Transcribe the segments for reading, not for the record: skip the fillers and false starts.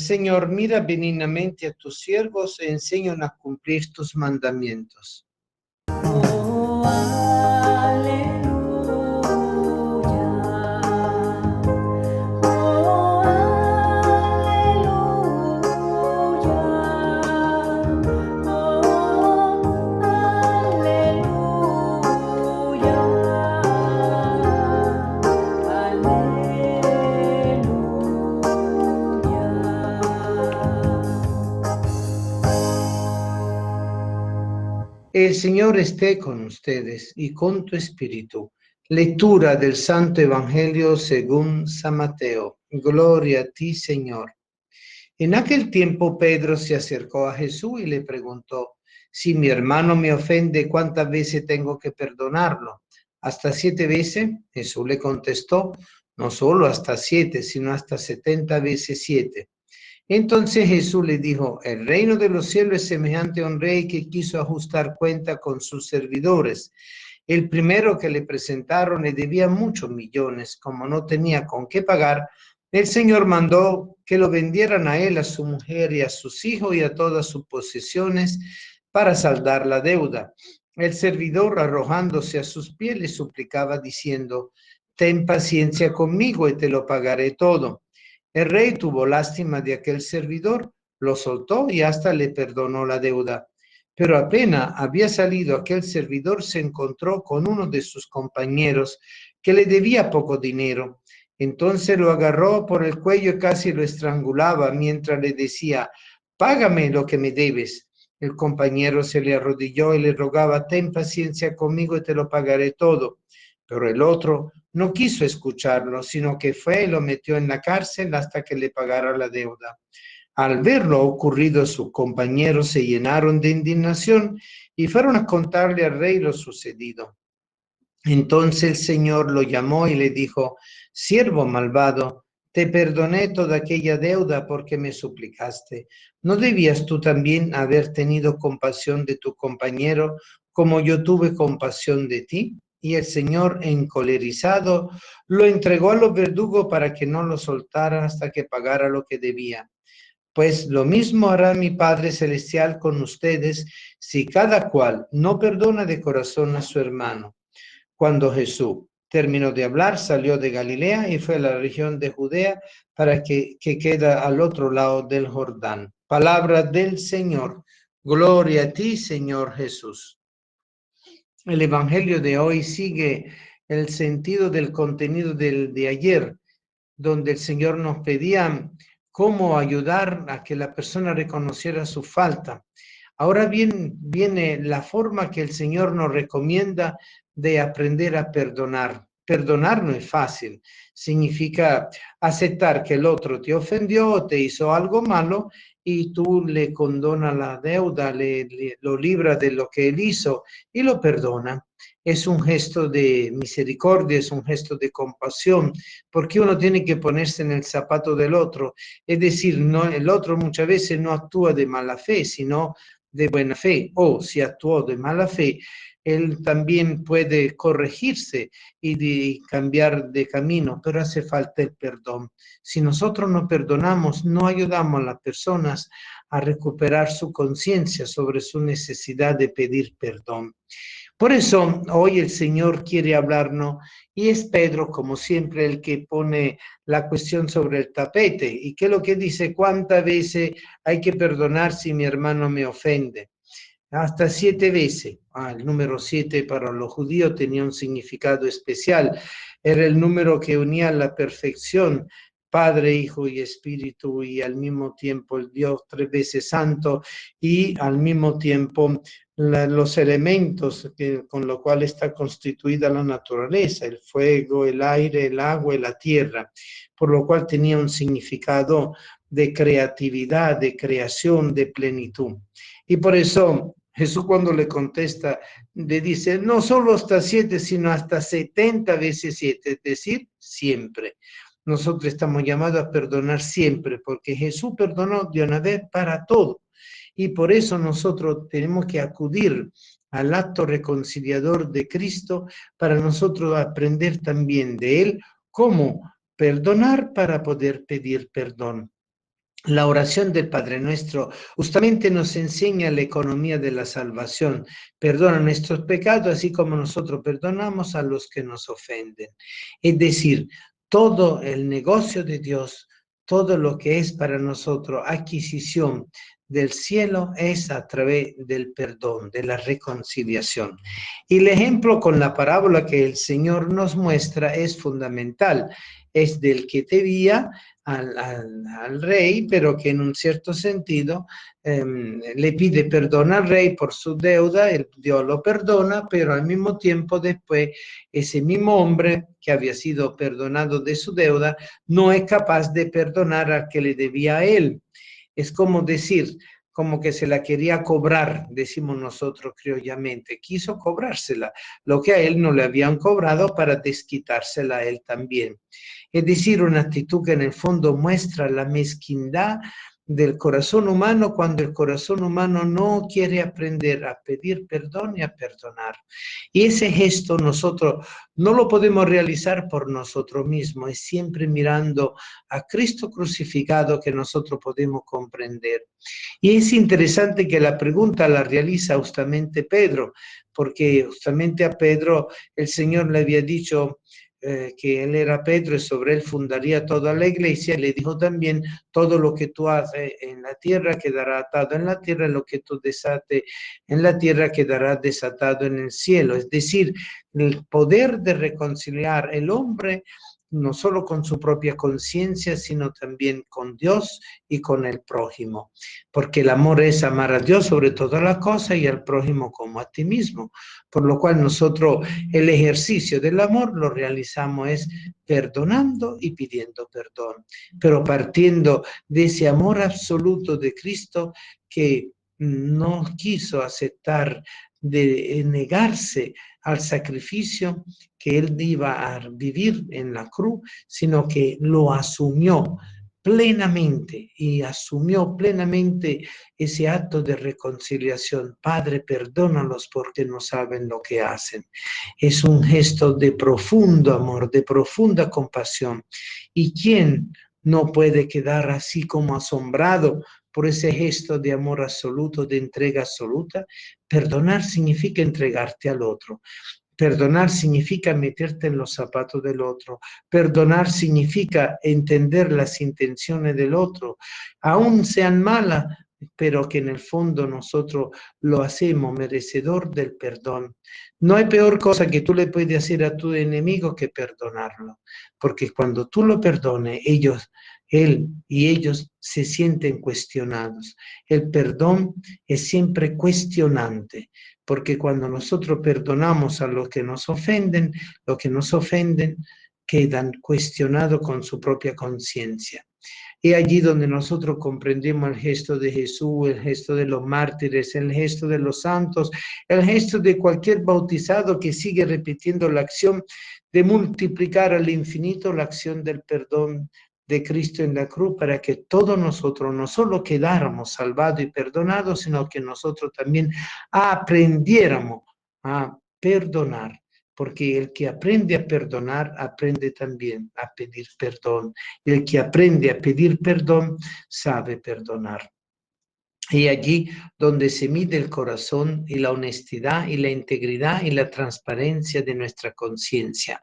Señor, mira benignamente a tus siervos e enséñanos a cumplir tus mandamientos. Oh, aleluya. Oh, aleluya. Oh, aleluya. El Señor esté con ustedes y con tu espíritu. Lectura del Santo Evangelio según San Mateo. Gloria a ti, Señor. En aquel tiempo Pedro se acercó a Jesús y le preguntó: si mi hermano me ofende, ¿cuántas veces tengo que perdonarlo? ¿Hasta 7 veces? Jesús le contestó: no solo hasta 7, sino hasta 70 veces 7. Entonces Jesús le dijo: el reino de los cielos es semejante a un rey que quiso ajustar cuenta con sus servidores. El primero que le presentaron le debía muchos millones. Como no tenía con qué pagar, el Señor mandó que lo vendieran a él, a su mujer y a sus hijos y a todas sus posesiones para saldar la deuda. El servidor, arrojándose a sus pies, le suplicaba diciendo: ten paciencia conmigo y te lo pagaré todo. El rey tuvo lástima de aquel servidor, lo soltó y hasta le perdonó la deuda. Pero apenas había salido aquel servidor, se encontró con uno de sus compañeros que le debía poco dinero. Entonces lo agarró por el cuello y casi lo estrangulaba mientras le decía: págame lo que me debes. El compañero se le arrodilló y le rogaba: ten paciencia conmigo y te lo pagaré todo. Pero el otro no quiso escucharlo, sino que fue y lo metió en la cárcel hasta que le pagara la deuda. Al ver lo ocurrido, sus compañeros se llenaron de indignación y fueron a contarle al rey lo sucedido. Entonces el Señor lo llamó y le dijo: siervo malvado, te perdoné toda aquella deuda porque me suplicaste. ¿No debías tú también haber tenido compasión de tu compañero como yo tuve compasión de ti? Y el Señor, encolerizado, lo entregó a los verdugos para que no lo soltaran hasta que pagara lo que debía. Pues lo mismo hará mi Padre Celestial con ustedes si cada cual no perdona de corazón a su hermano. Cuando Jesús terminó de hablar, salió de Galilea y fue a la región de Judea para que queda al otro lado del Jordán. Palabra del Señor. Gloria a ti, Señor Jesús. El Evangelio de hoy sigue el sentido del contenido de ayer, donde el Señor nos pedía cómo ayudar a que la persona reconociera su falta. Ahora bien, viene la forma que el Señor nos recomienda de aprender a perdonar. Perdonar no es fácil, significa aceptar que el otro te ofendió o te hizo algo malo y tú le condonas la deuda, lo libras de lo que él hizo y lo perdona. Es un gesto de misericordia, es un gesto de compasión, porque uno tiene que ponerse en el zapato del otro. Es decir, no, el otro muchas veces no actúa de mala fe, sino de buena fe, o si actuó de mala fe, él también puede corregirse y cambiar de camino, pero hace falta el perdón. Si nosotros no perdonamos, no ayudamos a las personas a recuperar su conciencia sobre su necesidad de pedir perdón. Por eso hoy el Señor quiere hablarnos y es Pedro, como siempre, el que pone la cuestión sobre el tapete. ¿Y qué es lo que dice? ¿Cuántas veces hay que perdonar si mi hermano me ofende? Hasta 7 veces. El número 7 para los judíos tenía un significado especial. Era el número que unía la perfección, Padre, Hijo y Espíritu, y al mismo tiempo el Dios 3 veces santo, y al mismo tiempo los elementos con los cuales está constituida la naturaleza, el fuego, el aire, el agua y la tierra, por lo cual tenía un significado de creatividad, de creación, de plenitud. Y por eso Jesús, cuando le contesta, le dice: no solo hasta 7, sino hasta 70 veces 7, es decir, siempre. Nosotros estamos llamados a perdonar siempre, porque Jesús perdonó de una vez para todo. Y por eso nosotros tenemos que acudir al acto reconciliador de Cristo para nosotros aprender también de Él cómo perdonar para poder pedir perdón. La oración del Padre Nuestro justamente nos enseña la economía de la salvación. Perdona nuestros pecados, así como nosotros perdonamos a los que nos ofenden. Es decir, todo el negocio de Dios, todo lo que es para nosotros adquisición del cielo es a través del perdón, de la reconciliación. Y el ejemplo con la parábola que el Señor nos muestra es fundamental. Es del que debía al rey, pero que en un cierto sentido le pide perdón al rey por su deuda, Dios lo perdona, pero al mismo tiempo después ese mismo hombre que había sido perdonado de su deuda no es capaz de perdonar al que le debía a él. Es como decir, como que se la quería cobrar, decimos nosotros criollamente, quiso cobrársela, lo que a él no le habían cobrado para desquitársela a él también. Es decir, una actitud que en el fondo muestra la mezquindad del corazón humano cuando el corazón humano no quiere aprender a pedir perdón y a perdonar. Y ese gesto nosotros no lo podemos realizar por nosotros mismos, es siempre mirando a Cristo crucificado que nosotros podemos comprender. Y es interesante que la pregunta la realiza justamente Pedro, porque justamente a Pedro el Señor le había dicho que él era Pedro y sobre él fundaría toda la iglesia. Le dijo también, todo lo que tú haces en la tierra quedará atado en la tierra, lo que tú desates en la tierra quedará desatado en el cielo. Es decir, el poder de reconciliar el hombre no solo con su propia conciencia, sino también con Dios y con el prójimo. Porque el amor es amar a Dios sobre todas las cosas y al prójimo como a ti mismo. Por lo cual nosotros el ejercicio del amor lo realizamos es perdonando y pidiendo perdón. Pero partiendo de ese amor absoluto de Cristo que no quiso aceptar de negarse al sacrificio que él iba a vivir en la cruz, sino que lo asumió plenamente y asumió plenamente ese acto de reconciliación. Padre, perdónalos porque no saben lo que hacen. Es un gesto de profundo amor, de profunda compasión. ¿Y quién no puede quedar así como asombrado por ese gesto de amor absoluto, de entrega absoluta? Perdonar significa entregarte al otro. Perdonar significa meterte en los zapatos del otro. Perdonar significa entender las intenciones del otro, aun sean malas, pero que en el fondo nosotros lo hacemos merecedor del perdón. No hay peor cosa que tú le puedes hacer a tu enemigo que perdonarlo, porque cuando tú lo perdones, él y ellos se sienten cuestionados. El perdón es siempre cuestionante, porque cuando nosotros perdonamos a los que nos ofenden quedan cuestionados con su propia conciencia. Es allí donde nosotros comprendemos el gesto de Jesús, el gesto de los mártires, el gesto de los santos, el gesto de cualquier bautizado que sigue repitiendo la acción de multiplicar al infinito la acción del perdón de Cristo en la cruz para que todos nosotros no solo quedáramos salvados y perdonados, sino que nosotros también aprendiéramos a perdonar, porque el que aprende a perdonar aprende también a pedir perdón. El que aprende a pedir perdón sabe perdonar. Y allí donde se mide el corazón y la honestidad y la integridad y la transparencia de nuestra conciencia.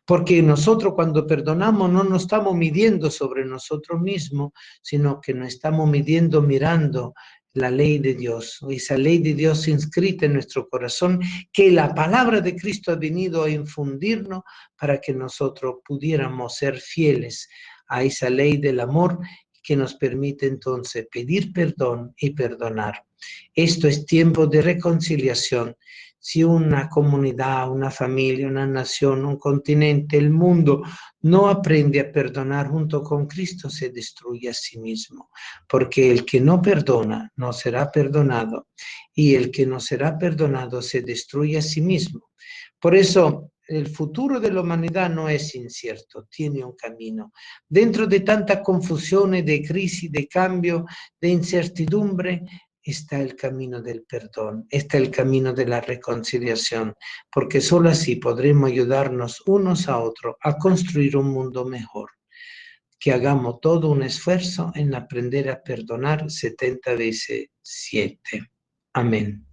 Porque nosotros cuando perdonamos no nos estamos midiendo sobre nosotros mismos, sino que nos estamos midiendo mirando la ley de Dios, esa ley de Dios inscrita en nuestro corazón, que la palabra de Cristo ha venido a infundirnos para que nosotros pudiéramos ser fieles a esa ley del amor que nos permite entonces pedir perdón y perdonar. Esto es tiempo de reconciliación. Si una comunidad, una familia, una nación, un continente, el mundo no aprende a perdonar junto con Cristo, se destruye a sí mismo. Porque el que no perdona no será perdonado y el que no será perdonado se destruye a sí mismo. Por eso el futuro de la humanidad no es incierto, tiene un camino. Dentro de tantas confusiones, de crisis, de cambio, de incertidumbre, está el camino del perdón, está el camino de la reconciliación, porque solo así podremos ayudarnos unos a otros a construir un mundo mejor. que hagamos todo un esfuerzo en aprender a perdonar 70 veces 7. Amén.